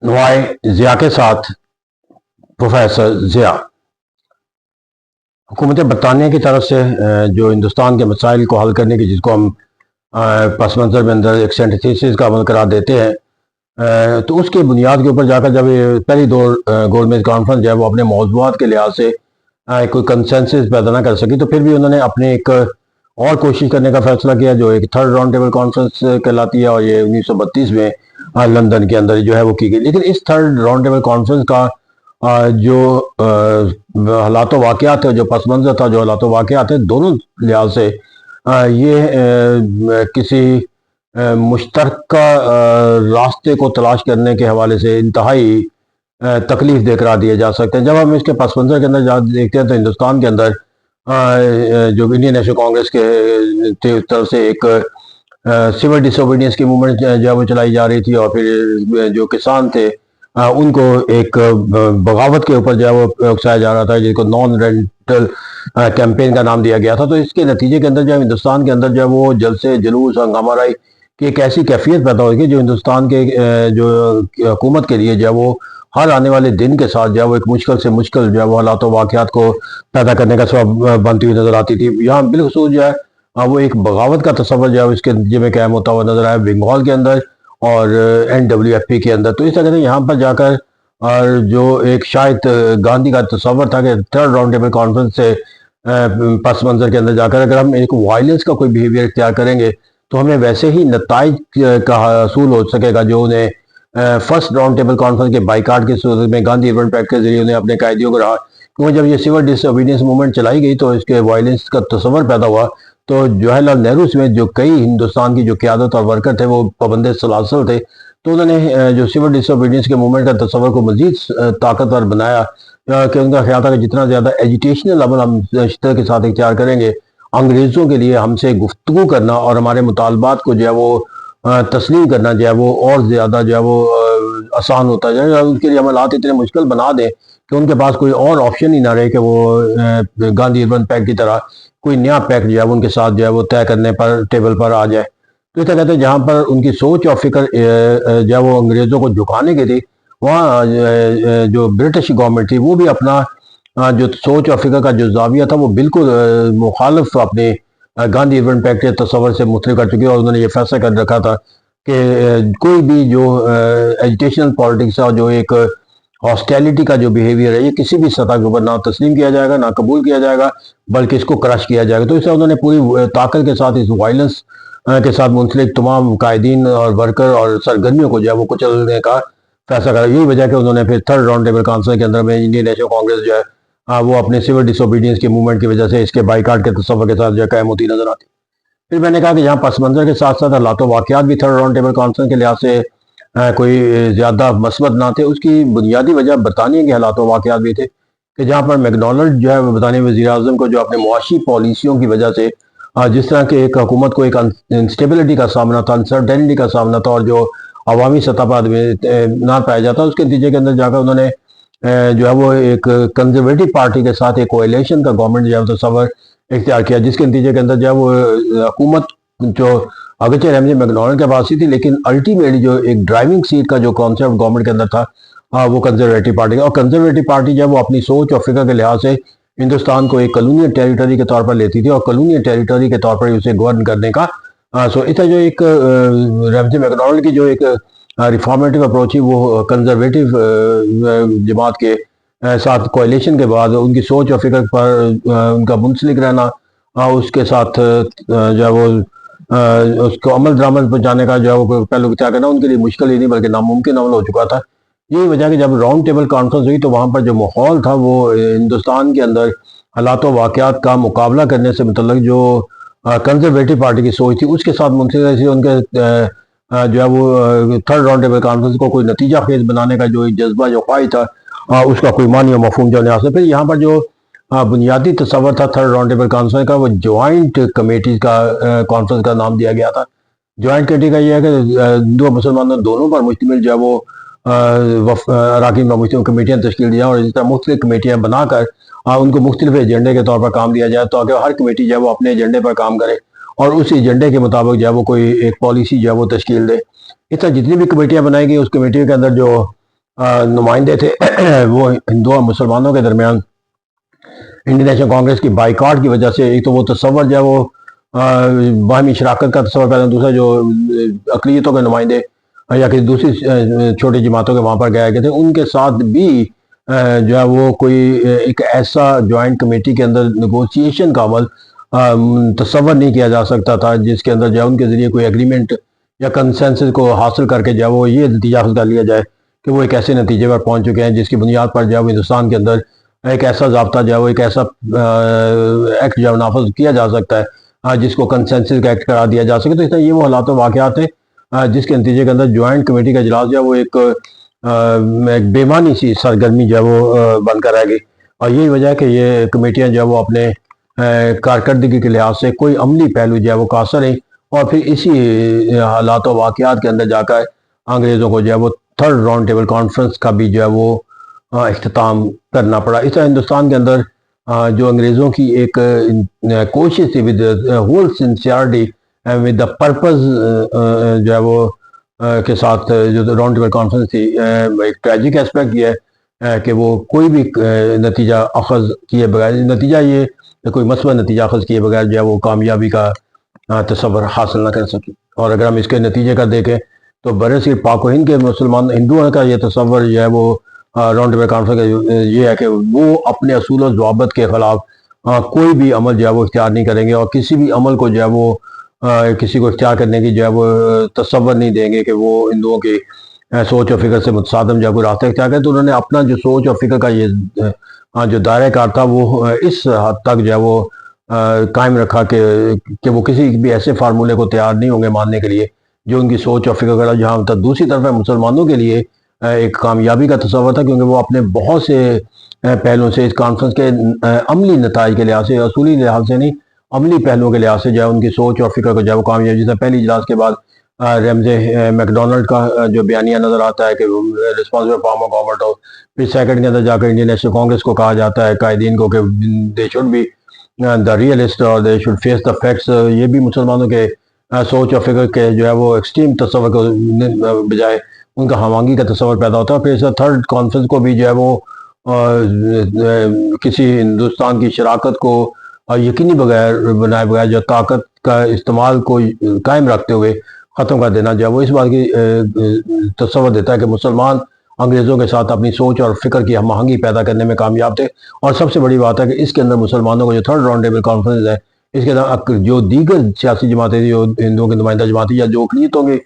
नुआए ज़िया के साथ प्रोफेसर ज़िया। हुकूमत बरतानिया की तरफ से जो हिंदुस्तान के मसाइल को हल करने की, जिसको हम पस मंज़र में अंदर एक सिंथेसिस का अमल करार देते हैं, तो उसकी बुनियाद के ऊपर जाकर जब ये पहली दो गोलमेज कॉन्फ्रेंस जो है वो अपने मौज़ूआत के लिहाज से कोई कंसेंसस पैदा ना कर सकी, तो फिर भी उन्होंने अपने एक और कोशिश करने का फैसला किया, जो एक थर्ड राउंड टेबल कॉन्फ्रेंस कहलाती है, और ये 1932 में लंदन के अंदर जो है वो की गई। लेकिन इस थर्ड राउंड टेबल कॉन्फ्रेंस का जो हालात वाक़यात थे, जो पस मंज़र था, जो हालात वाक़यात थे, दोनों लिहाज से ये किसी मुश्तरका रास्ते को तलाश करने के हवाले से इंतहाई तकलीफ दे करार दिए जा सकते हैं। जब हम इसके पस मंज़र के अंदर देखते हैं तो हिंदुस्तान के अंदर जो इंडियन नेशनल कांग्रेस के तरफ से एक सिविल डिसोबीडियंस की मूवमेंट जो है वो चलाई जा रही थी, और फिर जो किसान थे उनको एक बगावत के ऊपर जो है वो उकसाया जा रहा था, जिसको नॉन रेंटल कैंपेन का नाम दिया गया था। तो इसके नतीजे के अंदर जो है हिंदुस्तान के अंदर जो है वो जलसे जुलूस हंगामा राई की एक ऐसी कैफियत पैदा होगी जो हिंदुस्तान के जो हुकूमत के लिए जो है वो हर आने वाले दिन के साथ जो है वो एक मुश्किल से मुश्किल जो है वो हालात वाक़यात को पैदा करने का सबब बनती हुई नजर आती थी। यहाँ बिलखसूस जो है वो एक बगावत का तस्वर जो है इसके नतीजे में कायम होता हुआ नजर आया बंगाल के अंदर और NWFP के अंदर। तो इस तरह से यहाँ पर जाकर और जो एक शायद गांधी का तस्वर था कि थर्ड राउंड टेबल कॉन्फ्रेंस से पस मंज़र के अंदर जाकर अगर हम एक वायलेंस का कोई बिहेवियर इख्तियार करेंगे तो हमें वैसे ही नताइज का हासिल हो सकेगा जो उन्हें फर्स्ट राउंड टेबल कॉन्फ्रेंस के बाइकाट की सूरत में गांधी अर्बन पैक्ट के जरिए उन्हें अपने कायदियों को रहा। क्योंकि जब ये सिविल डिसोबीडियंस मूवमेंट चलाई गई तो इसके वायलेंस का तस्वर पैदा हुआ, तो जवाहरलाल नेहरू समेत जो कई हिंदुस्तान की जो क़यादत और वर्कर थे वो पाबंद सलासल थे, तो उन्होंने जो सिविल डिसोबीडियंस के मूवमेंट का तस्वर को मजीद ताकतवर बनाया कि उनका ख्याल था कि जितना ज़्यादा एजुटेशनल अमल हम शिद्दत के साथ इख्तियार करेंगे, अंग्रेज़ों के लिए हमसे गुफ्तगू करना और हमारे मुतालबात को जो है वो तस्लीम करना जो है वो और ज़्यादा जो है वो आसान होता जाए, और उनके लिए अमलात इतने मुश्किल बना दें कि उनके पास कोई और ऑप्शन ही ना रहे कि वो गांधी अर्बन पैक्ट की तरह कोई नया पैक्ट जो है उनके साथ जो है वो तय करने पर टेबल पर आ जाए। तो इसे कहते हैं जहाँ पर उनकी सोच और फिक्र जो है वो अंग्रेज़ों को झुकाने की थी, वहाँ जो ब्रिटिश गवर्नमेंट थी वो भी अपना जो सोच और फिक्र का जो जाविया था वो बिल्कुल मुखालिफ अपने गांधी अर्बन पैक्ट के तस्वर से मुख्तलिफ कर चुकी है, और उन्होंने ये फैसला कर रखा था कि कोई भी जो एजुकेशनल पॉलिटिक्स है और जो एक हॉस्टैलिटी का जो बिहेवियर है ये किसी भी सतह के ऊपर ना तस्लीम किया जाएगा ना कबूल किया जाएगा, बल्कि इसको क्रश किया जाएगा। तो इससे उन्होंने पूरी ताकत के साथ इस वायलेंस के साथ मुंसलिक तमाम कायदीन और वर्कर और सरगर्मियों को जो है वो कुचलने का फैसला करा। यही वजह कि उन्होंने फिर थर्ड राउंड टेबल कॉन्फ्रेंस के अंदर में इंडियन नेशनल कांग्रेस जो है वो अपने सिविल डिसोबीडियंस के मूवमेंट की वजह से इसके बाइकाट के तस्वर के साथ जो है कायम होती नजर आती। फिर मैंने कहा कि यहाँ पस मंज़र के साथ साथ हालात वाक़यात भी थर्ड राउंड टेबल कॉन्फ्रेंस के लिहाज से कोई ज़्यादा मस्बत ना थे। उसकी बुनियादी वजह बरतानिया के हालात वाक़यात भी थे कि जहाँ पर मैकडोनल्ड जो है बरतानिया वज़ीर आज़म को जो अपने मुआशी पॉलिसियों की वजह से जिस तरह के एक हुकूमत को एक इंस्टेबिलिटी का सामना था, अनसर्टेनिटी का सामना था, और जो अवामी सतह पर ना पाया जाता, उसके नतीजे के अंदर जाकर उन्होंने जो है वो एक कंजर्वेटिव पार्टी के साथ एक कोएलिशन का गवर्नमेंट जो है तस्वर इख्तियार किया, जिसके नतीजे के अंदर जो है वो हुकूमत जो अगरचे रमज़ी मैकडोनल्ड के पास ही थी, लेकिन अल्टीमेटली जो एक ड्राइविंग सीट का जो कॉन्सेप्ट गवर्नमेंट के अंदर था वो कंजर्वेटिव पार्टी का। और कंजर्वेटिव पार्टी जो है वो अपनी सोच और फिक्र के लिहाज से हिंदुस्तान को एक कॉलोनियल टेरिटरी के तौर पर लेती थी, और कॉलोनियल टेरिटरी के तौर पर उसे गवर्न करने का सो इतना जो एक रमज़ी मैकडोनल्ड की जो एक रिफॉर्मेटिव अप्रोच है वो कंजर्वेटिव जमात के साथ कोएलिशन के बाद उनकी सोच और फिक्र पर उनका मुंसलिक रहना, उसके साथ जो है वो उसको अमल दरामद पहुँचाने का जो है वो पहलू क्या करना उनके लिए मुश्किल ही नहीं बल्कि नामुमकिन अमल हो चुका था। यही वजह कि जब राउंड टेबल कॉन्फ्रेंस हुई तो वहाँ पर जो माहौल था वो हिंदुस्तान के अंदर हालात वाक़यात का मुकाबला करने से मतलब जो कंजर्वेटिव पार्टी की सोच थी उसके साथ मुंसलिक थी। उनके जो है वो थर्ड राउंड टेबल कॉन्फ्रेंस को कोई नतीजा खेज बनाने का जो जज्बा जो ख्वाहिश था उसका कोई मानी और मफहूम जो नहीं आ सकता। फिर यहाँ पर जो बुनियादी तस्वर था थर्ड राउंड टेबल कॉन्फ्रेंस का वो ज्वाइंट कमेटी का कॉन्फ्रेंस का नाम दिया गया था। ज्वाइंट कमेटी का यह है कि हिंदू और मुसलमानों दोनों पर मुश्तमिल जो है वो अराकीन व मुस्लिम कमेटियाँ तश्कील दिया, और इस तरह मुख्तलिफ कमेटियाँ बनाकर उनको मुख्तलिफ एजेंडे के तौर पर काम दिया जाए, ताकि हर कमेटी जो है वो अपने एजेंडे पर काम करे और उस एजेंडे के मुताबिक जो है वो कोई एक पॉलिसी जो है वो तश्कील दे। इस तरह जितनी भी कमेटियाँ बनाई गई उस कमेटी के अंदर जो نمائندے تھے وہ ہندو اور مسلمانوں کے درمیان انڈین نیشنل کانگریس کی بائیکاٹ کی وجہ سے ایک تو وہ تصور جو ہے وہ باہمی شراکت کا تصور پیدا، دوسرا جو اقلیتوں کے نمائندے یا کسی دوسری چھوٹی جماعتوں کے وہاں پر گئے تھے، ان کے ساتھ بھی جو ہے وہ کوئی ایک ایسا جوائنٹ کمیٹی کے اندر نیگوسیشن کا عمل تصور نہیں کیا جا سکتا تھا جس کے اندر جو ہے ان کے ذریعے کوئی ایگریمنٹ یا کنسنسس کو حاصل کر کے جو ہے وہ یہ نتیجہ حاصل کر لیا جائے کہ وہ ایک ایسے نتیجے پر پہنچ چکے ہیں جس کی بنیاد پر جو ہے وہ ہندوستان کے اندر ایک ایسا ضابطہ جو ہے وہ ایک ایسا ایکٹ جو ہے نافذ کیا جا سکتا ہے جس کو کنسنسس کا ایکٹ قرار دیا جا سکے۔ تو اس طرح یہ وہ حالات و واقعات ہیں جس کے نتیجے کے اندر جوائنٹ کمیٹی کا اجلاس جو ہے وہ ایک بے معنی سی سرگرمی جو ہے وہ بن کر رہ گئی، اور یہی وجہ ہے کہ یہ کمیٹیاں جو ہے وہ اپنے کارکردگی کے لحاظ سے کوئی عملی پہلو جو ہے وہ قاصر رہیں، اور پھر اسی حالات و واقعات کے اندر جا کر انگریزوں کو جو ہے وہ تھرڈ راؤنڈ ٹیبل کانفرنس کا بھی جو ہے وہ اختتام کرنا پڑا۔ اس طرح ہندوستان کے اندر جو انگریزوں کی ایک کوشش تھی with whole sincerity with the purpose جو ہے وہ کے ساتھ جو راؤنڈ ٹیبل کانفرنس تھی، ایک ٹریجک اسپیکٹ یہ ہے کہ وہ کوئی بھی نتیجہ اخذ کیے بغیر، نتیجہ یہ کوئی مثبت نتیجہ اخذ کیے بغیر جو ہے وہ کامیابی کا تصور حاصل نہ کر سکی۔ اور اگر ہم اس کے نتیجے کا دیکھیں تو برصغیر پاک و ہند کے مسلمان ہندوؤں کا یہ تصور جو ہے وہ راؤنڈ ٹیبل کانفرنس کا یہ ہے کہ وہ اپنے اصول و ضوابط کے خلاف کوئی بھی عمل جو ہے وہ اختیار نہیں کریں گے، اور کسی بھی عمل کو جو ہے وہ کسی کو اختیار کرنے کی جو ہے وہ تصور نہیں دیں گے کہ وہ ہندوؤں کی سوچ و فکر سے متصادم جو ہے کوئی راستہ اختیار کرے۔ تو انہوں نے اپنا جو سوچ اور فکر کا یہ جو دائرہ کار تھا وہ اس حد تک جو ہے وہ قائم رکھا کہ وہ کسی بھی ایسے فارمولے کو تیار نہیں ہوں گے ماننے کے لیے جو ان کی سوچ اور فکر کا جہاں تک دوسری طرف ہے مسلمانوں کے لیے ایک کامیابی کا تصور تھا، کیونکہ وہ اپنے بہت سے پہلوؤں سے اس کانفرنس کے عملی نتائج کے لحاظ سے، اصولی لحاظ سے نہیں، عملی پہلوؤں کے لحاظ سے جو ہے ان کی سوچ اور فکر کو جو ہے وہ کامیابی، جیسے پہلی اجلاس کے بعد رمزے میکڈونلڈ کا جو بیانیہ نظر آتا ہے کہ رسپانسبل فارم آف گورنمنٹ ہو، پھر سیکنڈ کے اندر جا کر انڈین نیشنل کانگریس کو کہا جاتا ہے قائدین کو کہ they should be the realist اور they should face the facts. یہ بھی مسلمانوں کے سوچ اور فکر کے جو ہے وہ ایکسٹریم تصور کو بجائے ان کا ہم آہنگی کا تصور پیدا ہوتا ہے۔ پھر اس تھرڈ کانفرنس کو بھی جو ہے وہ کسی ہندوستان کی شراکت کو یقینی بنائے بغیر جو طاقت کا استعمال کو قائم رکھتے ہوئے ختم کر دینا جو ہے وہ اس بات کی تصور دیتا ہے کہ مسلمان انگریزوں کے ساتھ اپنی سوچ اور فکر کی ہم آہنگی پیدا کرنے میں کامیاب تھے۔ اور سب سے بڑی بات ہے کہ اس کے اندر مسلمانوں کو جو تھرڈ راؤنڈ ٹیبل کانفرنس ہے، اس کے اندر جو دیگر سیاسی جماعتیں تھیں، جو ہندوؤں کی نمائندہ جماعتیں یا جو اقلیتوں کی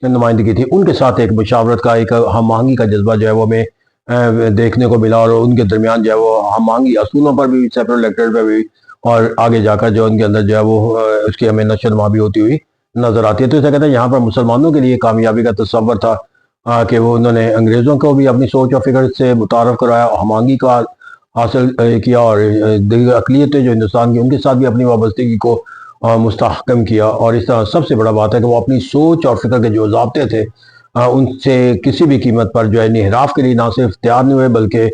نمائندگی تھی، ان کے ساتھ ایک مشاورت کا ایک ہم آہنگی کا جذبہ جو ہے وہ ہمیں دیکھنے کو ملا، اور ان کے درمیان جو ہے وہ ہم آہنگی اصولوں پر بھی، سیپریٹ الیکٹریٹ پر بھی، اور آگے جا کر جو ان کے اندر جو ہے وہ اس کی ہمیں نشو و نما بھی ہوتی ہوئی نظر آتی ہے۔ تو اسے کہتے ہیں یہاں پر مسلمانوں کے لیے کامیابی کا تصور تھا کہ وہ انہوں نے انگریزوں کو بھی اپنی سوچ و فکر سے متعارف کرایا، ہم آہنگی کا حاصل کیا، اور دیگر اقلیتیں جو ہندوستان کی ان کے ساتھ بھی اپنی وابستگی کو مستحکم کیا۔ اور اس طرح سب سے بڑا بات ہے کہ وہ اپنی سوچ اور فکر کے جو ضابطے تھے ان سے کسی بھی قیمت پر جو ہے انحراف کے لیے نہ صرف تیار نہیں ہوئے، بلکہ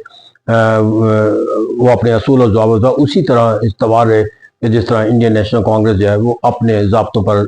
وہ اپنے اصول و ضوابط اسی طرح استوار رہے کہ جس طرح انڈین نیشنل کانگریس جو ہے وہ اپنے ضابطوں پر